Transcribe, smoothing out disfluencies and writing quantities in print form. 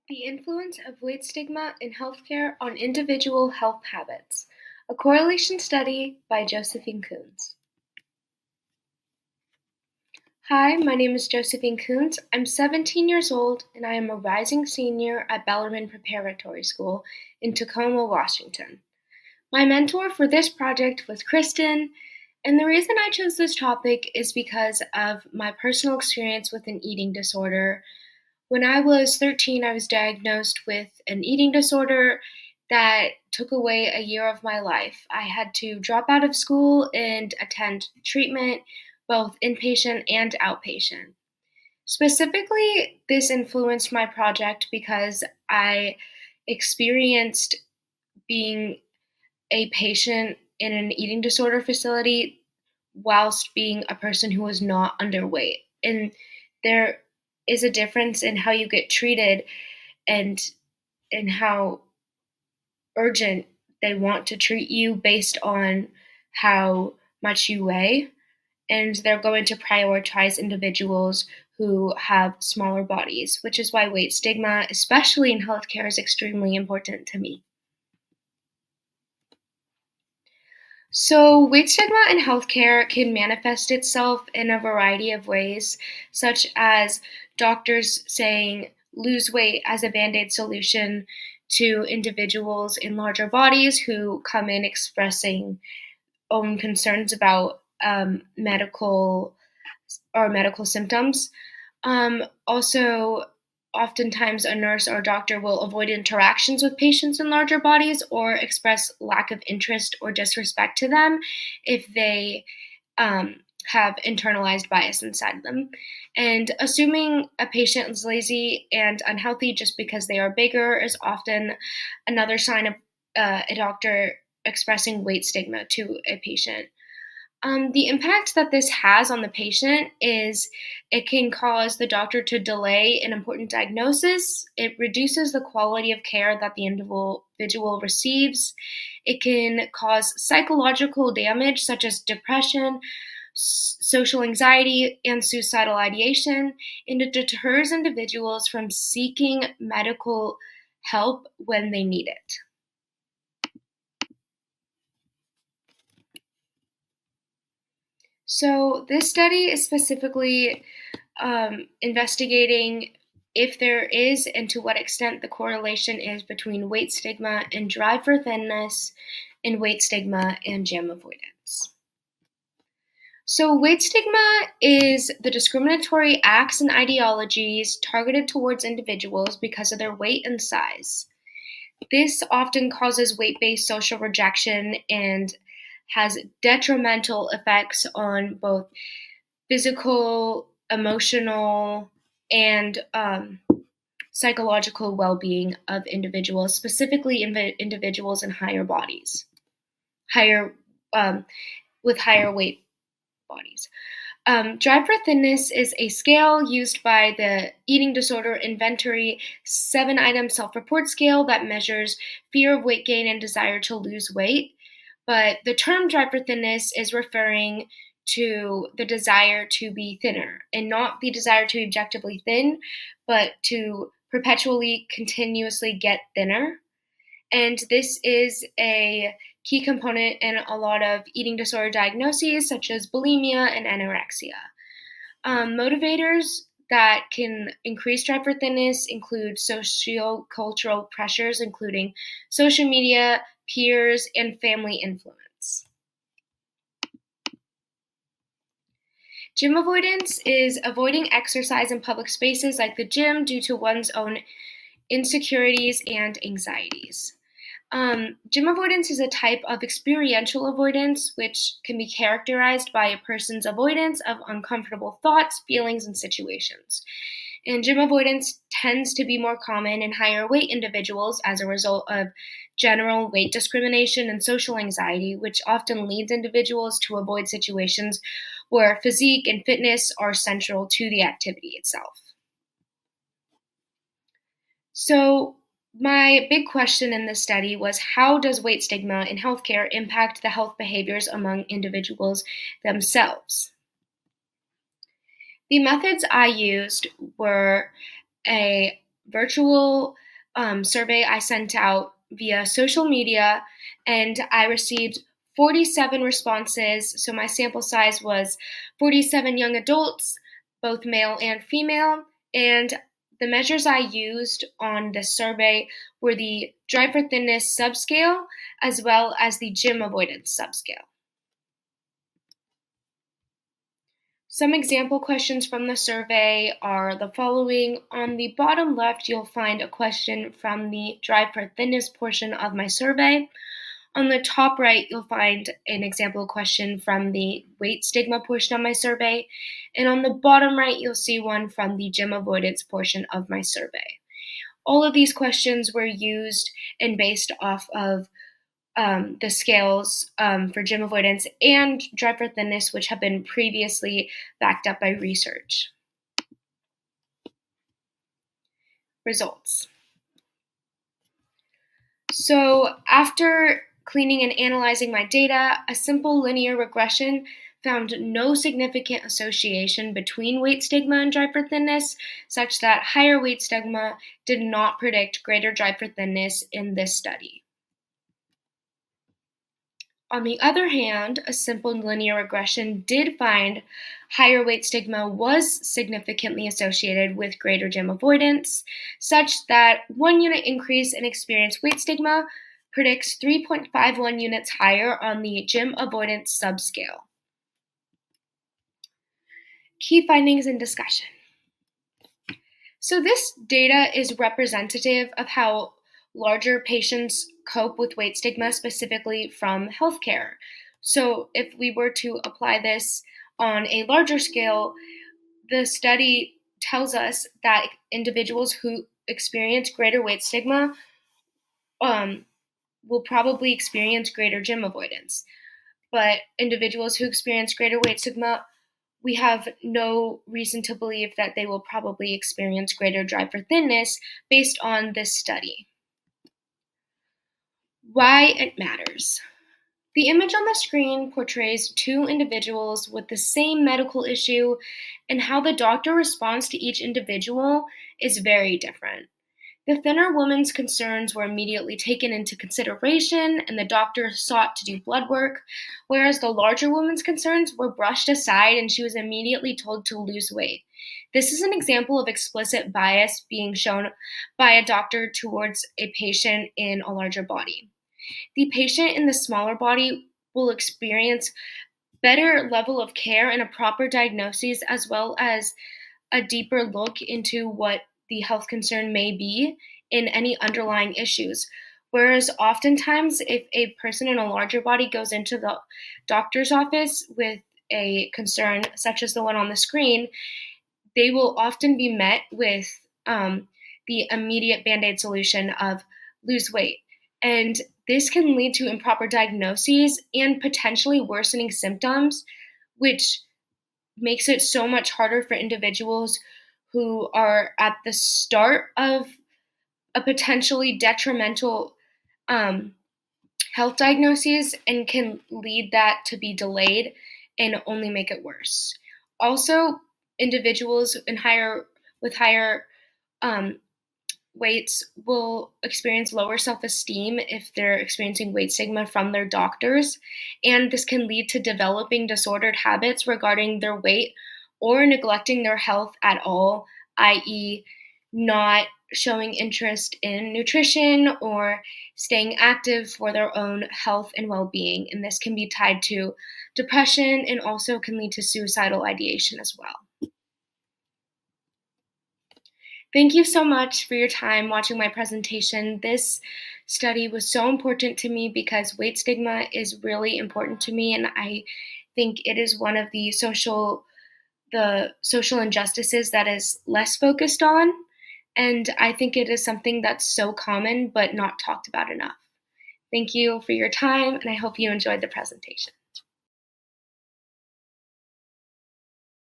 The influence of weight stigma in healthcare on individual health habits. A correlation study by Josephine Coons. Hi, my name is Josephine Coons. I'm 17 years old and I am a rising senior at Bellarmine Preparatory School in Tacoma, Washington. My mentor for this project was Kristen, and the reason I chose this topic is because of my personal experience with an eating disorder. When I was 13, I was diagnosed with an eating disorder that took away a year of my life. I had to drop out of school and attend treatment, both inpatient and outpatient. Specifically, this influenced my project because I experienced being a patient in an eating disorder facility whilst being a person who was not underweight. And there is a difference in how you get treated and in how urgent they want to treat you based on how much you weigh. And they're going to prioritize individuals who have smaller bodies, which is why weight stigma, especially in healthcare, is extremely important to me. So, weight stigma in healthcare can manifest itself in a variety of ways, such as doctors saying lose weight as a band aid solution to individuals in larger bodies who come in expressing own concerns about medical symptoms. Also, oftentimes a nurse or doctor will avoid interactions with patients in larger bodies or express lack of interest or disrespect to them if they um, have internalized bias inside them. And assuming a patient is lazy and unhealthy just because they are bigger is often another sign of a doctor expressing weight stigma to a patient. The impact that this has on the patient is it can cause the doctor to delay an important diagnosis. It reduces the quality of care that the individual receives. It can cause psychological damage, such as depression, social anxiety, and suicidal ideation, and it deters individuals from seeking medical help when they need it. So, this study is specifically investigating if there is and to what extent the correlation is between weight stigma and drive for thinness, and weight stigma and gym avoidance. So, weight stigma is the discriminatory acts and ideologies targeted towards individuals because of their weight and size. This often causes weight based social rejection and has detrimental effects on both physical, emotional, and psychological well being of individuals, specifically individuals in higher bodies, higher with higher weight bodies. Drive for Thinness is a scale used by the eating disorder inventory 7-item self-report scale that measures fear of weight gain and desire to lose weight. But the term drive for thinness is referring to the desire to be thinner and not the desire to be objectively thin, but to perpetually, continuously get thinner. And this is a key component in a lot of eating disorder diagnoses, such as bulimia and anorexia. Motivators that can increase drive for thinness include socio-cultural pressures, including social media, peers, and family influence. Gym avoidance is avoiding exercise in public spaces like the gym due to one's own insecurities and anxieties. Gym avoidance is a type of experiential avoidance which can be characterized by a person's avoidance of uncomfortable thoughts, feelings, and situations. And gym avoidance tends to be more common in higher weight individuals as a result of general weight discrimination and social anxiety, which often leads individuals to avoid situations where physique and fitness are central to the activity itself. So, my big question in this study was how does weight stigma in healthcare impact the health behaviors among individuals themselves? The methods I used were a virtual survey I sent out via social media, and I received 47 responses. So my sample size was 47 young adults, both male and female, and the measures I used on the survey were the Drive for Thinness subscale as well as the gym avoidance subscale. Some example questions from the survey are the following. On the bottom left, you'll find a question from the Drive for Thinness portion of my survey. On the top right, you'll find an example question from the weight stigma portion of my survey. And on the bottom right, you'll see one from the gym avoidance portion of my survey. All of these questions were used and based off of the scales for gym avoidance and Drive for Thinness, which have been previously backed up by research. Results. So after cleaning and analyzing my data, a simple linear regression found no significant association between weight stigma and Drive for Thinness, such that higher weight stigma did not predict greater Drive for Thinness in this study. On the other hand, a simple linear regression did find higher weight stigma was significantly associated with greater gym avoidance, such that 1 unit increase in experienced weight stigma predicts 3.51 units higher on the gym avoidance subscale. Key findings and discussion. So this data is representative of how larger patients cope with weight stigma, specifically from healthcare. So if we were to apply this on a larger scale, the study tells us that individuals who experience greater weight stigma will probably experience greater gym avoidance. But individuals who experience greater weight stigma, we have no reason to believe that they will probably experience greater Drive for Thinness based on this study. Why it matters. The image on the screen portrays two individuals with the same medical issue, and how the doctor responds to each individual is very different. The thinner woman's concerns were immediately taken into consideration, and the doctor sought to do blood work, whereas the larger woman's concerns were brushed aside and she was immediately told to lose weight. This is an example of explicit bias being shown by a doctor towards a patient in a larger body. The patient in the smaller body will experience better level of care and a proper diagnosis, as well as a deeper look into what the health concern may be in any underlying issues. Whereas oftentimes, if a person in a larger body goes into the doctor's office with a concern such as the one on the screen, they will often be met with the immediate Band-Aid solution of lose weight. And this can lead to improper diagnoses and potentially worsening symptoms, which makes it so much harder for individuals who are at the start of a potentially detrimental health diagnosis, and can lead that to be delayed and only make it worse. Also, individuals with higher weights will experience lower self-esteem if they're experiencing weight stigma from their doctors, and this can lead to developing disordered habits regarding their weight or neglecting their health at all, i.e., not showing interest in nutrition or staying active for their own health and well-being. And this can be tied to depression and also can lead to suicidal ideation as well. Thank you so much for your time watching my presentation. This study was so important to me because weight stigma is really important to me, and I think it is one of the social injustices that is less focused on, and I think it is something that's so common but not talked about enough. Thank you for your time, and I hope you enjoyed the presentation.